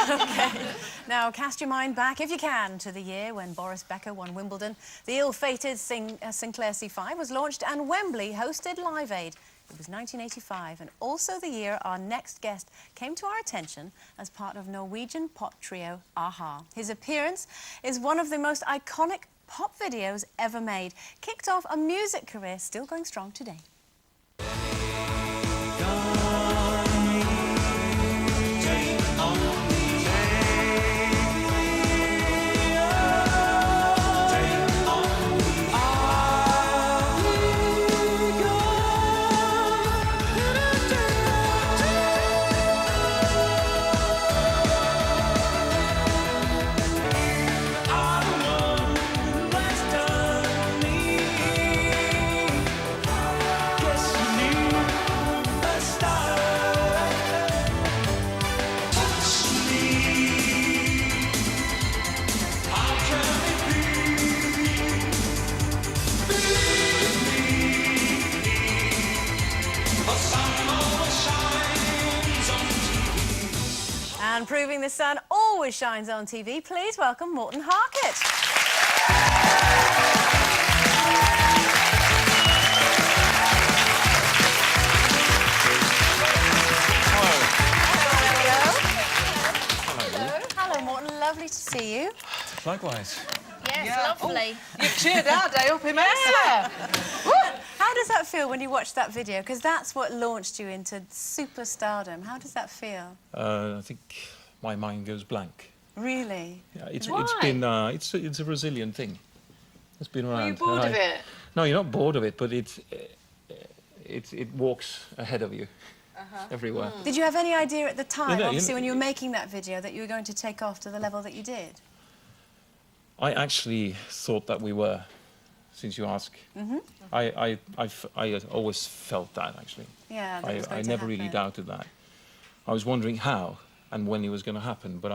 Okay. Now, cast your mind back, if you can, to the year when Boris Becker won Wimbledon. The ill-fated Sinclair C5 was launched and Wembley hosted Live Aid. It was 1985, and also the year our next guest came to our attention as part of Norwegian pop trio a-ha. His appearance is one of the most iconic pop videos ever made. Kicked off a music career still going strong today. And proving the sun always shines on TV, please welcome Morten Harket. Hello, Morten. Lovely to see you. Likewise. Yes, lovely. You cheered our day up immensely. How does that feel when you watch that video? Because that's what launched you into superstardom. How does that feel? I think my mind goes blank. Really? Yeah, it's Why? been it's a resilient thing. It's been around. Are you bored of it? No, you're not bored of it, but it walks ahead of you everywhere. Did you have any idea at the time, You obviously, know, when you were making that video, that you were going to take off to the level that you did? I actually thought that we were, since you ask. I always felt that, actually. Yeah, that was going I to never really happen. doubted that. I was wondering how and when it was going to happen, but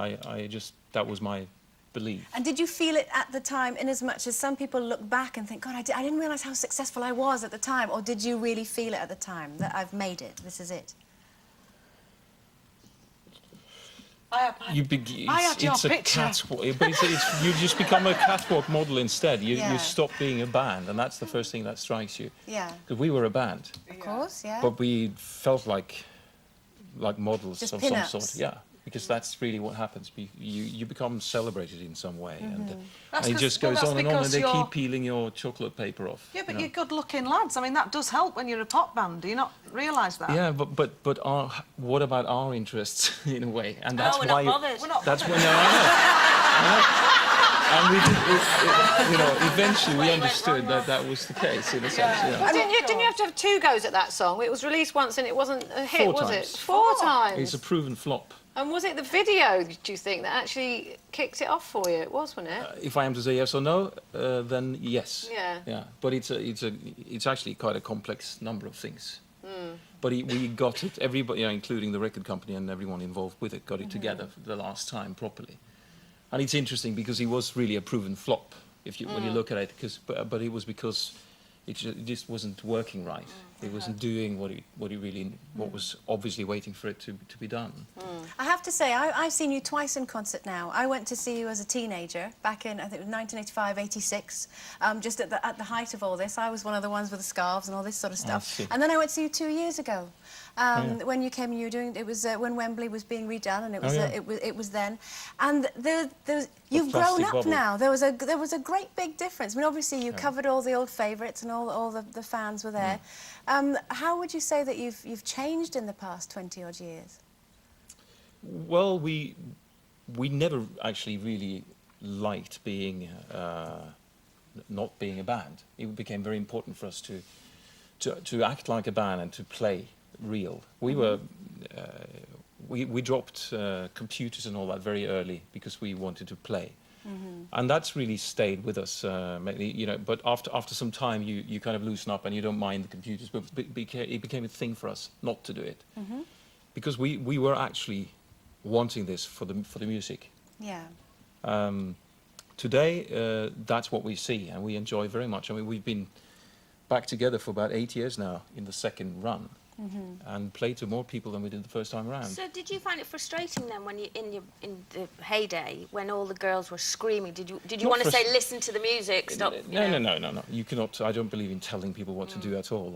that was my belief. And did you feel it at the time, in as much as some people look back and think, God, I didn't realise how successful I was at the time, or did you really feel it at the time, that I've made it, this is it? I had your it's a picture. catwalk, but you just become a catwalk model instead. You Yeah. stop being a band, and that's the first thing that strikes you. Yeah, Because we were a band, of course, yeah. but we felt like models Just of some pin-ups. sort. Yeah, because that's really what happens. You become celebrated in some way, and That's it 'cause- just well, goes that's on and on, and because they you're- keep peeling your chocolate paper off. Yeah, but you know. you're good-looking lads. I mean, that does help when you're a pop band. Do you not realise that? Yeah, but what about our interests in a way? And that's we're why not bothered. We're not that's when I know. And we eventually we understood that that was the case in a sense. Yeah. Well, didn't you have to have 2 goes at that song? It was released once and it wasn't a hit, 4 was times. it? 4 times. It's a proven flop. And was it the video, do you think, that actually kicked it off for you? It was, wasn't it? If I am to say yes or no, then yes. Yeah. Yeah, but it's actually quite a complex number of things. But we got it. Everybody, including the record company and everyone involved with it, got it together for the last time properly. And it's interesting because it was really a proven flop when you look at it. But it was because it just wasn't working right. It wasn't doing what was obviously waiting for it to be done. I have to say, I've seen you twice in concert now. I went to see you as a teenager back in, I think it was 1985, 86, just at the height of all this. I was one of the ones with the scarves and all this sort of stuff. see. And then I went to see you 2 years ago. When you came, you were doing, it was when Wembley was being redone, and it was it was then. And you've grown plastic up bubble. now. There was a great big difference. I mean, obviously you covered all the old favourites and all the fans were there. How would you say that you've changed in the past 20-odd years? Well, we never actually really liked being not being a band. It became very important for us to act like a band and to play real. We dropped computers and all that very early because we wanted to play. And that's really stayed with us, but after some time you kind of loosen up and you don't mind the computers, but it became a thing for us not to do it. Because we were actually wanting this for the music. Yeah. Today, that's what we see and we enjoy very much. I mean, we've been back together for about 8 years now in the second run. and play to more people than we did the first time around. So did you find it frustrating then when you in the heyday when all the girls were screaming? Did you Not want to say listen to the music? Stop. No. You cannot. I don't believe in telling people what to do at all.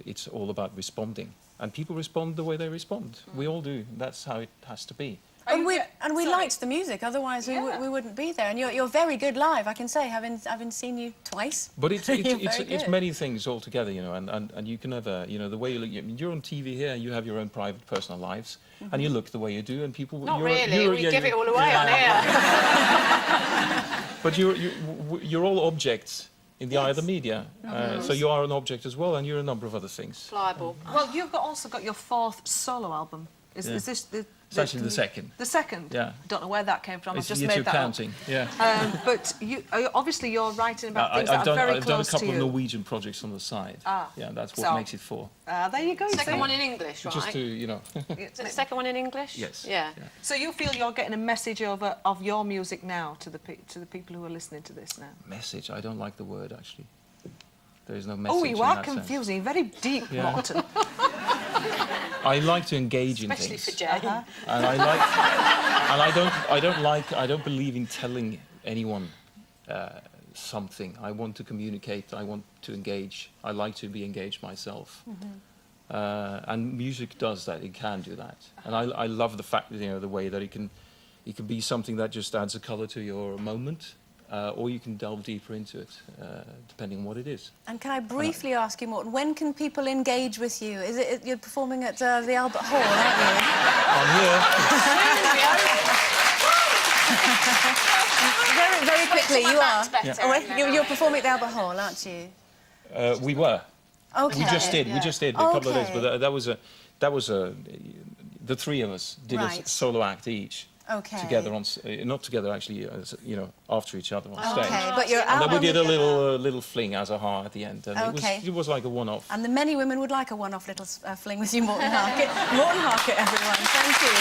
It's all about responding, and people respond the way they respond. We all do. That's how it has to be. And we liked the music, otherwise we wouldn't be there. And you're very good live, I can say, having seen you twice. But it's good. many things all together, and you can never, the way you look. You're on TV here, you have your own private, personal lives, and you look the way you do, and people. Not really. We give it all away on here. But you're all objects in the eye of the media, so you are an object as well, and you're a number of other things. Pliable. Well, you've also got your 4th solo album. Is this the... It's actually the second. The second? Yeah. I don't know where that came from. I've just You're made that counting. up. Yeah. But obviously you're writing about things that are very I've done a close to couple you. of Norwegian projects on the side. Yeah, that's what makes it 4. There you go. Second one in English, right? Just to, Is it the second one in English? Yes. Yeah. So you feel you're getting a message over of your music now to the people who are listening to this now? Message. I don't like the word actually. There is no message. Oh, you in are that sense. confusing. Very deep, Morton. I like to engage in Especially things. for Jay. And I don't believe in telling anyone something. I want to communicate. I want to engage. I like to be engaged myself. And music does that. It can do that. And I love the fact that the way that it can be something that just adds a colour to your moment. Or you can delve deeper into it, depending on what it is. And can I briefly ask you, Morton, when can people engage with you? Is it you're performing at the Albert Hall, aren't you? I'm here. Very quickly, you are. Better, You're performing at the Albert Hall, aren't you? We were. Okay. We just did. We just did a couple of days, but that was the 3 of us did a solo act each. Okay. Together not together actually, after each other on stage. Okay, but your And then we album... did a little fling as a heart at the end, and it was like a one-off. And the many women would like a one-off little fling with you, Morton Harkett. Morton Harkett, everyone. Thank you.